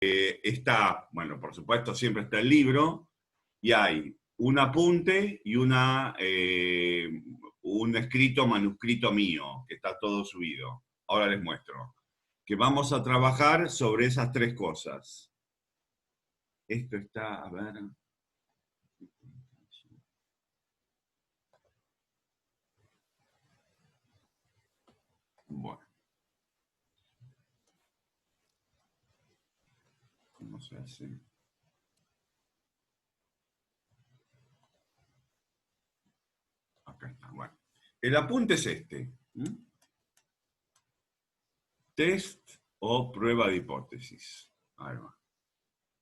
está, bueno, por supuesto, siempre está el libro, y hay un apunte y un escrito manuscrito mío, que está todo subido. Ahora les muestro. Que vamos a trabajar sobre esas tres cosas. Esto está, a ver. Bueno. ¿Cómo se hace? Acá está, bueno. El apunte es este. Test o prueba de hipótesis. Ahí va.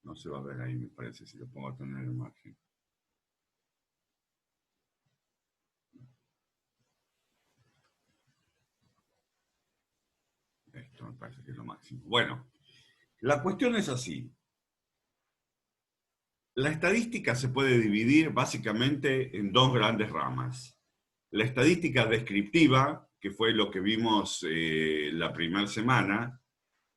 No se va a ver ahí, me parece, si lo pongo a tener el margen. Esto me parece que es lo máximo. Bueno, la cuestión es así. La estadística se puede dividir básicamente en dos grandes ramas. La estadística descriptiva, que fue lo que vimos la primera semana,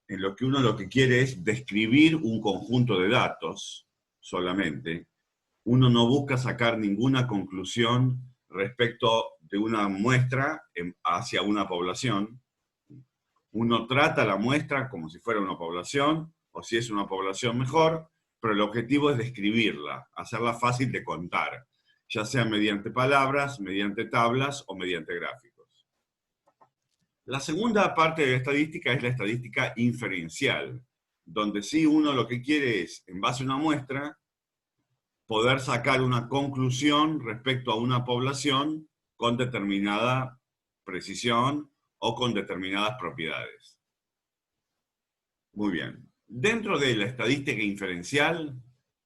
en lo que uno lo que quiere es describir un conjunto de datos solamente. Uno no busca sacar ninguna conclusión respecto de una muestra hacia una población. Uno trata la muestra como si fuera una población, o si es una población mejor, pero el objetivo es describirla, hacerla fácil de contar, ya sea mediante palabras, mediante tablas o mediante gráficos. La segunda parte de la estadística es la estadística inferencial, donde sí uno lo que quiere es, en base a una muestra, poder sacar una conclusión respecto a una población con determinada precisión o con determinadas propiedades. Muy bien. Dentro de la estadística inferencial,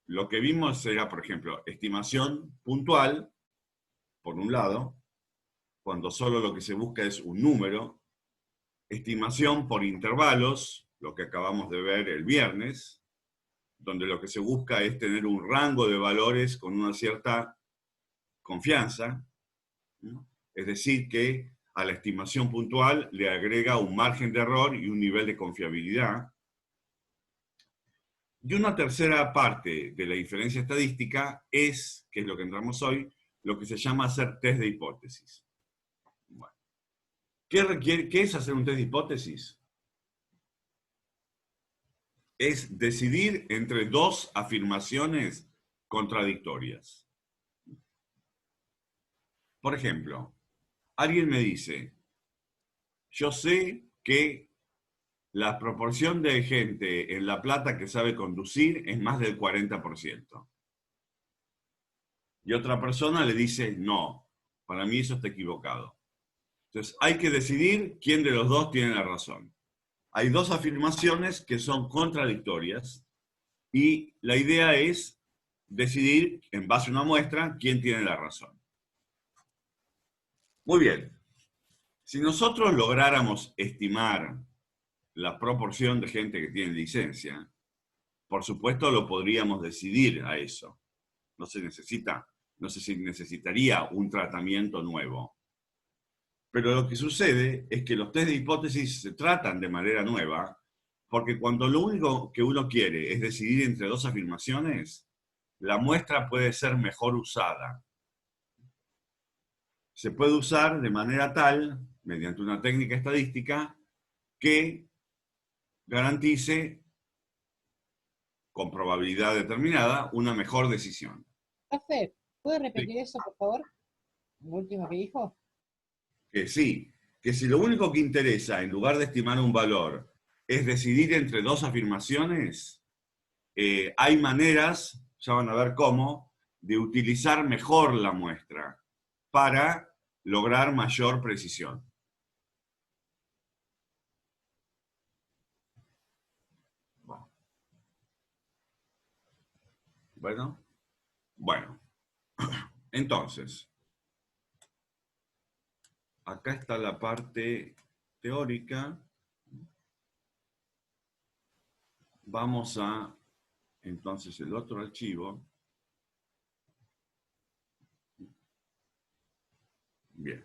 lo que vimos era, por ejemplo, estimación puntual, por un lado, cuando solo lo que se busca es un número, estimación por intervalos, lo que acabamos de ver el viernes, donde lo que se busca es tener un rango de valores con una cierta confianza, ¿no? Es decir, que a la estimación puntual le agrega un margen de error y un nivel de confiabilidad. Y una tercera parte de la inferencia estadística es, que es lo que entramos hoy, lo que se llama hacer test de hipótesis. Bueno. ¿Qué es hacer un test de hipótesis? Es decidir entre dos afirmaciones contradictorias. Por ejemplo, alguien me dice, yo sé que la proporción de gente en La Plata que sabe conducir es más del 40%. Y otra persona le dice, no, para mí eso está equivocado. Entonces hay que decidir quién de los dos tiene la razón. Hay dos afirmaciones que son contradictorias y la idea es decidir, en base a una muestra, quién tiene la razón. Muy bien. Si nosotros lográramos estimar la proporción de gente que tiene licencia, por supuesto lo podríamos decidir a eso. No se necesitaría un tratamiento nuevo. Pero lo que sucede es que los test de hipótesis se tratan de manera nueva, porque cuando lo único que uno quiere es decidir entre dos afirmaciones, la muestra puede ser mejor usada. Se puede usar de manera tal, mediante una técnica estadística, que garantice, con probabilidad determinada, una mejor decisión. Profe, ¿puede Sí. repetir eso, por favor? Lo último que dijo. Que sí, que si lo único que interesa, en lugar de estimar un valor, es decidir entre dos afirmaciones, hay maneras, ya van a ver cómo, de utilizar mejor la muestra para lograr mayor precisión. Bueno, entonces, acá está la parte teórica. Vamos a, entonces, el otro archivo. Bien.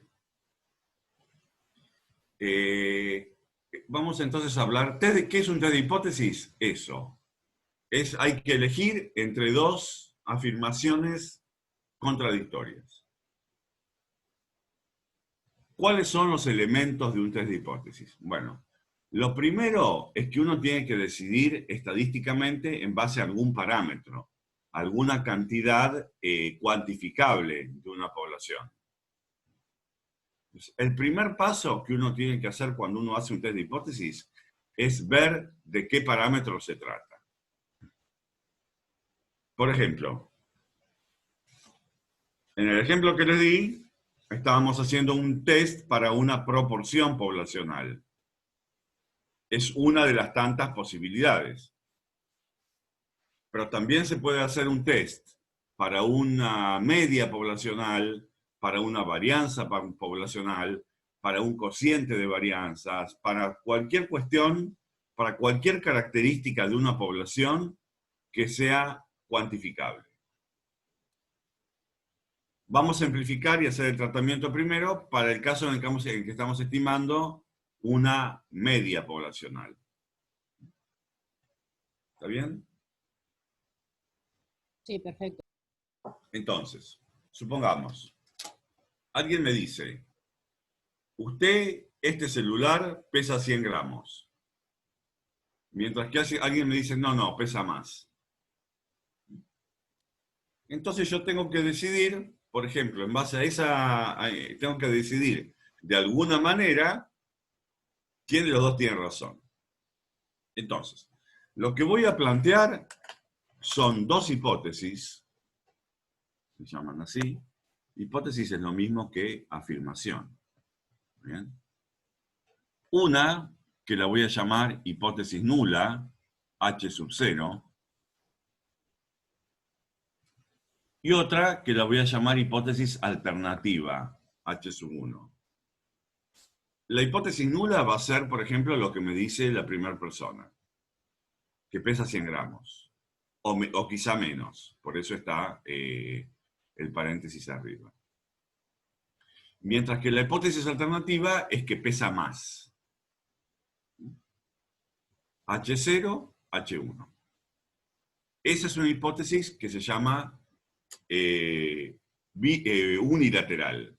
Vamos entonces a hablar, ¿qué es un test de hipótesis? Eso. hay que elegir entre dos afirmaciones contradictorias. ¿Cuáles son los elementos de un test de hipótesis? Bueno, lo primero es que uno tiene que decidir estadísticamente en base a algún parámetro, alguna cantidad cuantificable de una población. El primer paso que uno tiene que hacer cuando uno hace un test de hipótesis es ver de qué parámetro se trata. Por ejemplo, en el ejemplo que les di, estábamos haciendo un test para una proporción poblacional. Es una de las tantas posibilidades. Pero también se puede hacer un test para una media poblacional, para una varianza poblacional, para un cociente de varianzas, para cualquier cuestión, para cualquier característica de una población que sea cuantificable. Vamos a simplificar y hacer el tratamiento primero para el caso en el que estamos estimando una media poblacional. ¿Está bien? Sí, perfecto. Entonces, supongamos, alguien me dice, usted, este celular pesa 100 gramos. Mientras que alguien me dice, no, pesa más. Entonces yo tengo que decidir, por ejemplo, en base a tengo que decidir de alguna manera quién de los dos tiene razón. Entonces, lo que voy a plantear son dos hipótesis, se llaman así. Hipótesis es lo mismo que afirmación. ¿Bien? Una, que la voy a llamar hipótesis nula, H sub 0, y otra que la voy a llamar hipótesis alternativa, H sub 1. La hipótesis nula va a ser, por ejemplo, lo que me dice la primera persona, que pesa 100 gramos, o quizá menos, por eso está el paréntesis arriba. Mientras que la hipótesis alternativa es que pesa más. H0, H1. Esa es una hipótesis que se llama unilateral.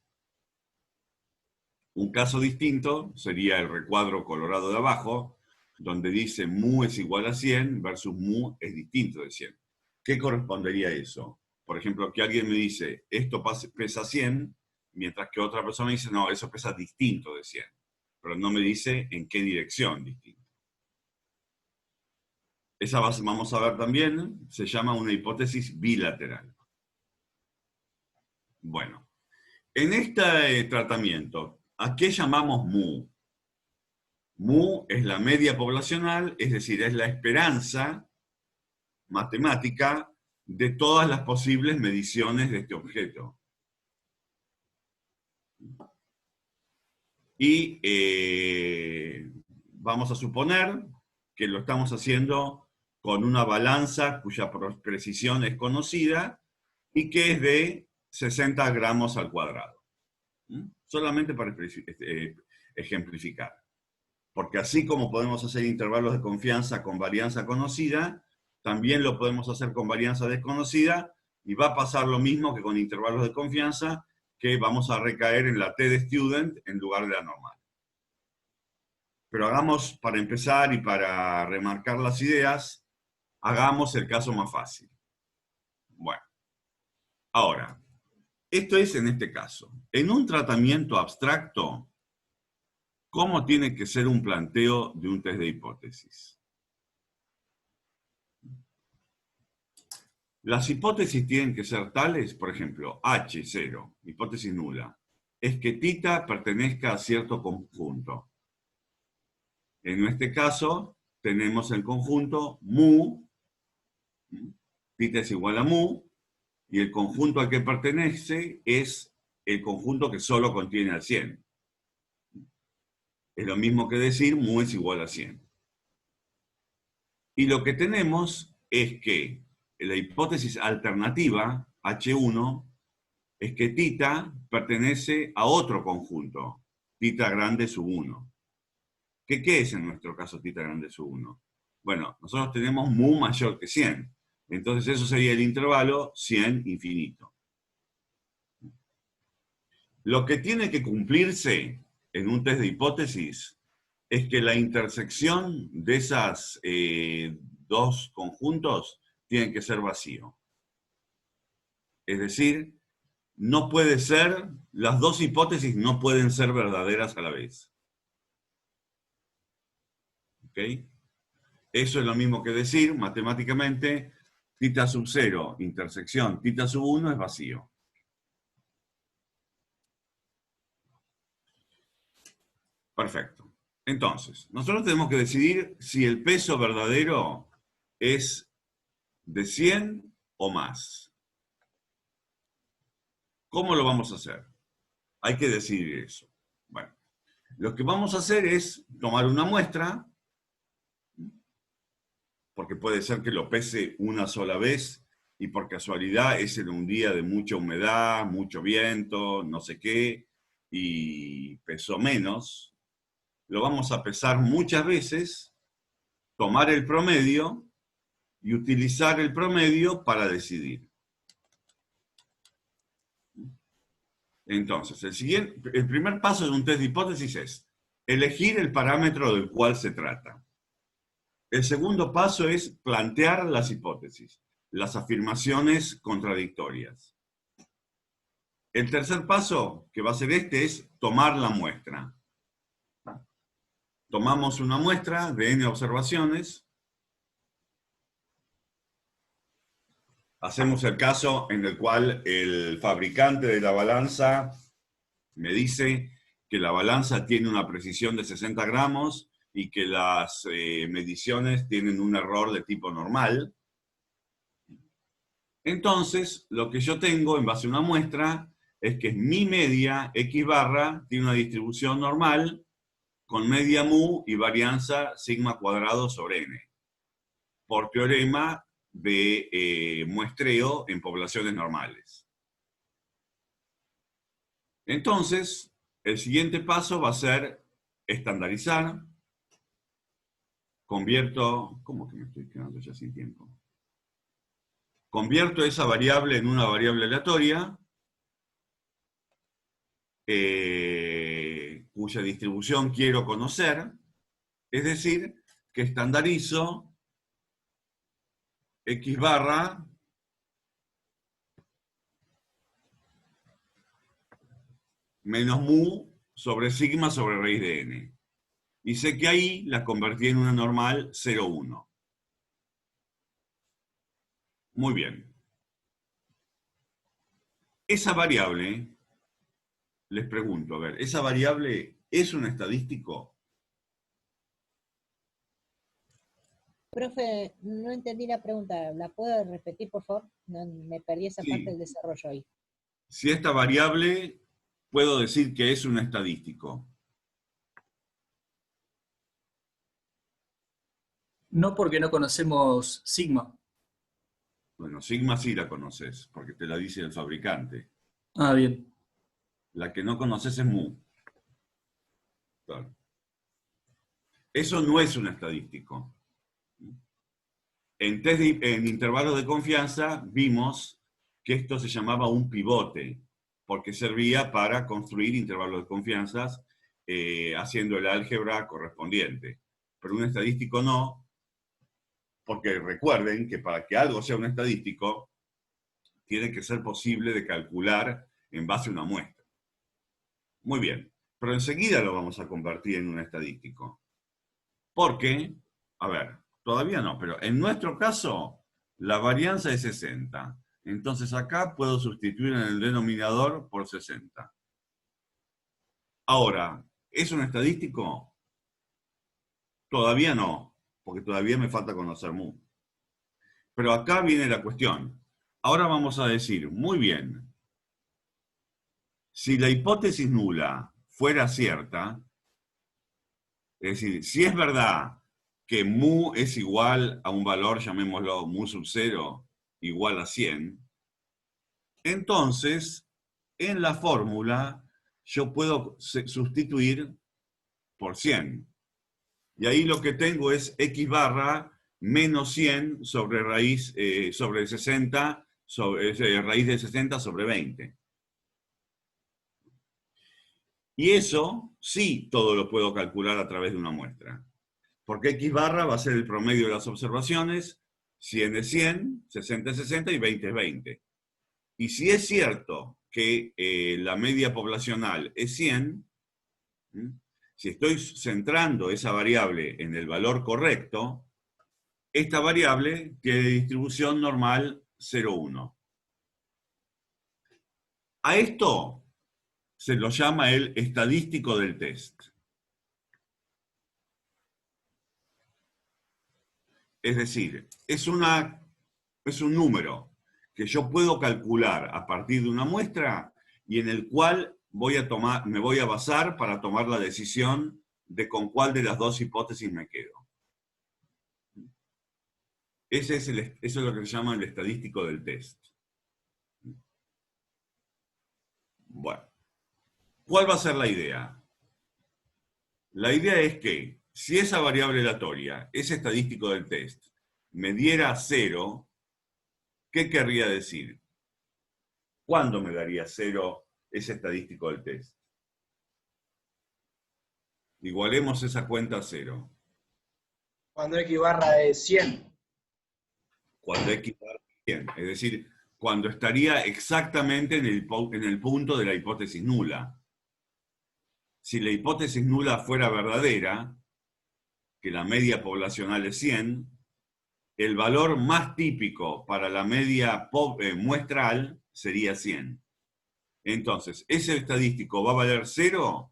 Un caso distinto sería el recuadro colorado de abajo, donde dice mu es igual a 100 versus mu es distinto de 100. ¿Qué correspondería a eso? Por ejemplo, que alguien me dice, esto pesa 100, mientras que otra persona dice, no, eso pesa distinto de 100. Pero no me dice en qué dirección distinto. Esa vamos a ver también, se llama una hipótesis bilateral. Bueno, en este tratamiento, ¿a qué llamamos mu? Mu es la media poblacional, es decir, es la esperanza matemática de todas las posibles mediciones de este objeto. Y vamos a suponer que lo estamos haciendo con una balanza cuya precisión es conocida y que es de 60 gramos al cuadrado. Solamente para ejemplificar. Porque así como podemos hacer intervalos de confianza con varianza conocida, también lo podemos hacer con varianza desconocida y va a pasar lo mismo que con intervalos de confianza, que vamos a recaer en la T de student en lugar de la normal. Pero hagamos, para empezar y para remarcar las ideas, hagamos el caso más fácil. Bueno, ahora, esto es en este caso. En un tratamiento abstracto, ¿cómo tiene que ser un planteo de un test de hipótesis? Las hipótesis tienen que ser tales, por ejemplo, H0, hipótesis nula, es que θ pertenezca a cierto conjunto. En este caso, tenemos el conjunto mu, θ es igual a mu, y el conjunto al que pertenece es el conjunto que solo contiene al 100. Es lo mismo que decir mu es igual a 100. Y lo que tenemos es que la hipótesis alternativa, H1, es que θ pertenece a otro conjunto, θ grande sub 1. ¿Qué es en nuestro caso θ grande sub 1? Bueno, nosotros tenemos mu mayor que 100. Entonces eso sería el intervalo 100 infinito. Lo que tiene que cumplirse en un test de hipótesis es que la intersección de esas dos conjuntos tiene que ser vacío. Es decir, no puede ser, las dos hipótesis no pueden ser verdaderas a la vez. ¿Ok? Eso es lo mismo que decir, matemáticamente, θ sub 0 intersección θ sub 1 es vacío. Perfecto. Entonces, nosotros tenemos que decidir si el peso verdadero es de 100 o más. ¿Cómo lo vamos a hacer? Hay que decidir eso. Bueno, lo que vamos a hacer es tomar una muestra, porque puede ser que lo pese una sola vez y por casualidad es en un día de mucha humedad, mucho viento, no sé qué, y pesó menos. Lo vamos a pesar muchas veces, tomar el promedio y utilizar el promedio para decidir. Entonces, el primer paso de un test de hipótesis es elegir el parámetro del cual se trata. El segundo paso es plantear las hipótesis, las afirmaciones contradictorias. El tercer paso, que va a ser este, es tomar la muestra. Tomamos una muestra de n observaciones. Hacemos el caso en el cual el fabricante de la balanza me dice que la balanza tiene una precisión de 60 gramos y que las mediciones tienen un error de tipo normal. Entonces, lo que yo tengo en base a una muestra es que mi media, x barra, tiene una distribución normal con media mu y varianza sigma cuadrado sobre n, por teorema de muestreo en poblaciones normales. Entonces, el siguiente paso va a ser estandarizar. Convierto, ¿cómo que me estoy quedando ya sin tiempo? Convierto esa variable en una variable aleatoria, cuya distribución quiero conocer, es decir, que estandarizo x barra menos mu sobre sigma sobre raíz de n. Y sé que ahí la convertí en una normal 0,1. Muy bien. Esa variable, les pregunto, a ver, ¿esa variable es un estadístico? Profe, no entendí la pregunta. ¿La puedo repetir, por favor? No, me perdí esa parte del Sí. desarrollo ahí. Si esta variable puedo decir que es un estadístico. No, porque no conocemos sigma. Bueno, sigma sí la conoces, porque te la dice el fabricante. Ah, bien. La que no conoces es mu. Claro. Eso no es un estadístico. En intervalos de confianza vimos que esto se llamaba un pivote, porque servía para construir intervalos de confianza haciendo el álgebra correspondiente. Pero un estadístico no, porque recuerden que para que algo sea un estadístico, tiene que ser posible de calcular en base a una muestra. Muy bien, pero enseguida lo vamos a convertir en un estadístico. Porque, a ver, todavía no, pero en nuestro caso, la varianza es 60. Entonces acá puedo sustituir en el denominador por 60. Ahora, ¿es un estadístico? Todavía no, porque todavía me falta conocer mu. Pero acá viene la cuestión. Ahora vamos a decir, muy bien, si la hipótesis nula fuera cierta, es decir, si es verdad que mu es igual a un valor, llamémoslo mu sub 0, igual a 100, entonces, en la fórmula, yo puedo sustituir por 100. Y ahí lo que tengo es x barra menos 100 sobre raíz sobre 60, raíz de 60 sobre 20. Y eso sí todo lo puedo calcular a través de una muestra. Porque X barra va a ser el promedio de las observaciones, 100 es 100, 60 es 60 y 20 es 20. Y si es cierto que la media poblacional es 100, si estoy centrando esa variable en el valor correcto, esta variable tiene distribución normal 0,1. A esto se lo llama el estadístico del test. Es decir, es un número que yo puedo calcular a partir de una muestra y en el cual me voy a basar para tomar la decisión de con cuál de las dos hipótesis me quedo. Eso es lo que se llama el estadístico del test. Bueno, ¿cuál va a ser la idea? La idea es que si esa variable aleatoria, ese estadístico del test, me diera 0, ¿qué querría decir? ¿Cuándo me daría 0 ese estadístico del test? Igualemos esa cuenta a 0. Cuando X barra es 100. Cuando X barra es 100. Es decir, cuando estaría exactamente en el punto de la hipótesis nula. Si la hipótesis nula fuera verdadera, que la media poblacional es 100, el valor más típico para la media muestral sería 100. Entonces, ese estadístico va a valer 0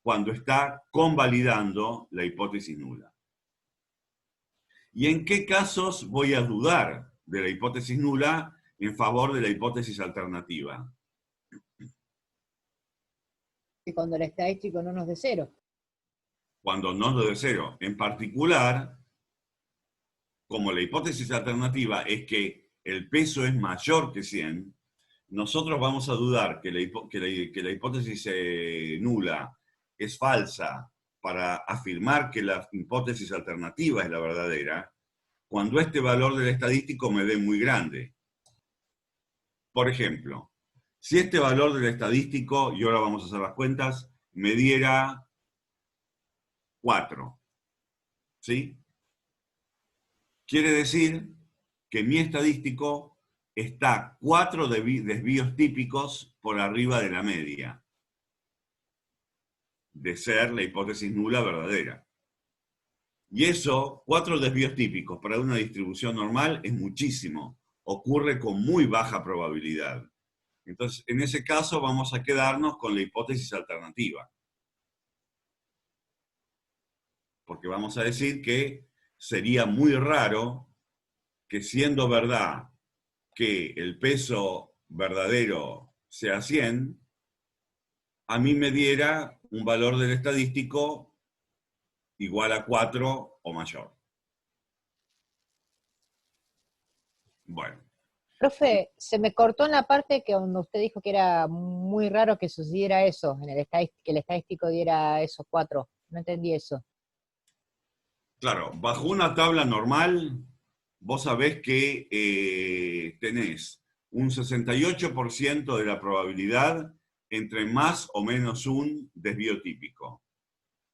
cuando está convalidando la hipótesis nula. ¿Y en qué casos voy a dudar de la hipótesis nula en favor de la hipótesis alternativa? Y cuando el estadístico no nos dé 0. Cuando no nos dé 0. En particular, como la hipótesis alternativa es que el peso es mayor que 100, nosotros vamos a dudar que la hipótesis nula es falsa para afirmar que la hipótesis alternativa es la verdadera, cuando este valor del estadístico me dé muy grande. Por ejemplo, si este valor del estadístico, y ahora vamos a hacer las cuentas, me diera 4, ¿sí? Quiere decir que mi estadístico está 4 desvíos típicos por arriba de la media, de ser la hipótesis nula verdadera. Y eso, 4 desvíos típicos para una distribución normal es muchísimo. Ocurre con muy baja probabilidad. Entonces, en ese caso vamos a quedarnos con la hipótesis alternativa. Porque vamos a decir que sería muy raro que, siendo verdad que el peso verdadero sea 100, a mí me diera un valor del estadístico igual a 4 o mayor. Bueno. Profe, se me cortó en la parte que donde usted dijo que era muy raro que sucediera eso, que el estadístico diera esos 4. No entendí eso. Claro, bajo una tabla normal, vos sabés que tenés un 68% de la probabilidad entre más o menos un desvío típico.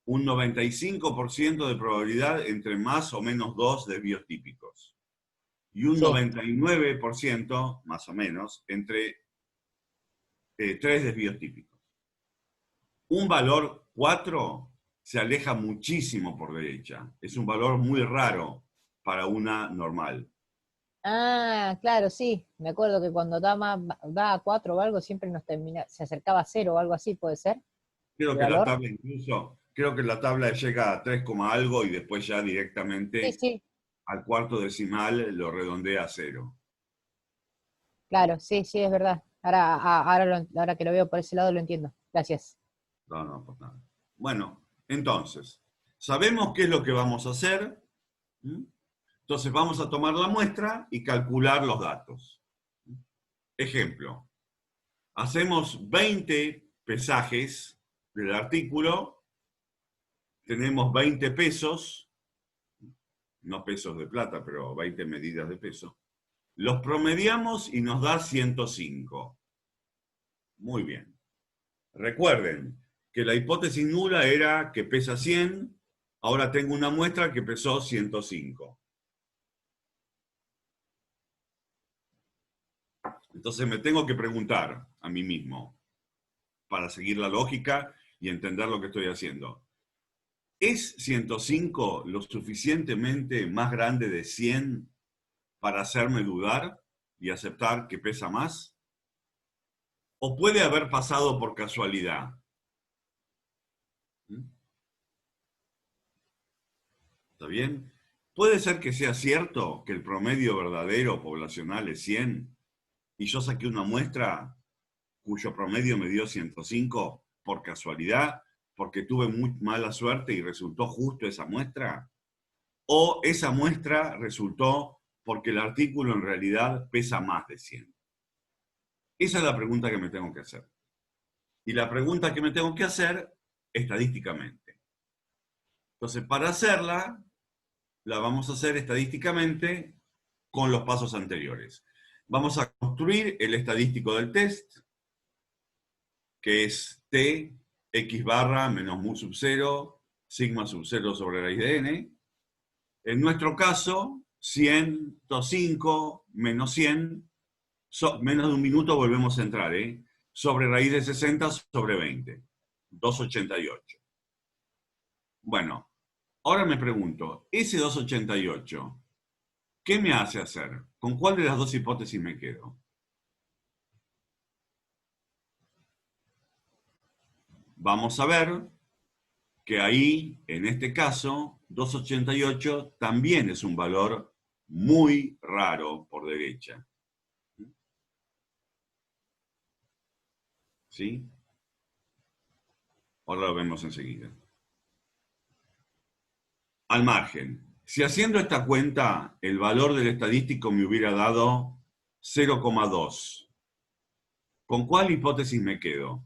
Un 95% de probabilidad entre más o menos 2 desvíos típicos. Y un 99%, más o menos, entre 3 desvíos típicos. Un valor 4 se aleja muchísimo por derecha. Es un valor muy raro para una normal. Ah, claro, sí. Me acuerdo que cuando da a 4 o algo, siempre se acercaba a 0 o algo así, ¿puede ser? Creo que la tabla incluso, la tabla llega a 3, algo y después ya directamente al cuarto decimal lo redondea a 0. Claro, sí, es verdad. Ahora que lo veo por ese lado lo entiendo. Gracias. No, pues nada. Bueno, entonces, sabemos qué es lo que vamos a hacer. Entonces vamos a tomar la muestra y calcular los datos. Ejemplo, hacemos 20 pesajes del artículo, tenemos 20 pesos, no pesos de plata, pero 20 medidas de peso. Los promediamos y nos da 105. Muy bien. Recuerden que la hipótesis nula era que pesa 100, ahora tengo una muestra que pesó 105. Entonces me tengo que preguntar a mí mismo, para seguir la lógica y entender lo que estoy haciendo. ¿Es 105 lo suficientemente más grande de 100 para hacerme dudar y aceptar que pesa más? ¿O puede haber pasado por casualidad? ¿Está bien? ¿Puede ser que sea cierto que el promedio verdadero poblacional es 100 y yo saqué una muestra cuyo promedio me dio 105 por casualidad, porque tuve muy mala suerte y resultó justo esa muestra? ¿O esa muestra resultó porque el artículo en realidad pesa más de 100? Esa es la pregunta que me tengo que hacer. Y la pregunta que me tengo que hacer estadísticamente. Entonces, para hacerla, la vamos a hacer estadísticamente con los pasos anteriores. Vamos a construir el estadístico del test, que es T, X barra menos mu sub 0, sigma sub 0 sobre raíz de n. En nuestro caso, 105 menos 100, menos de un minuto volvemos a entrar, sobre raíz de 60 sobre 20, 288. Bueno, ahora me pregunto, ese 288, ¿qué me hace hacer? ¿Con cuál de las dos hipótesis me quedo? Vamos a ver que ahí, en este caso, 288 también es un valor muy raro por derecha. ¿Sí? Ahora lo vemos enseguida. Al margen, si haciendo esta cuenta, el valor del estadístico me hubiera dado 0,2, ¿con cuál hipótesis me quedo?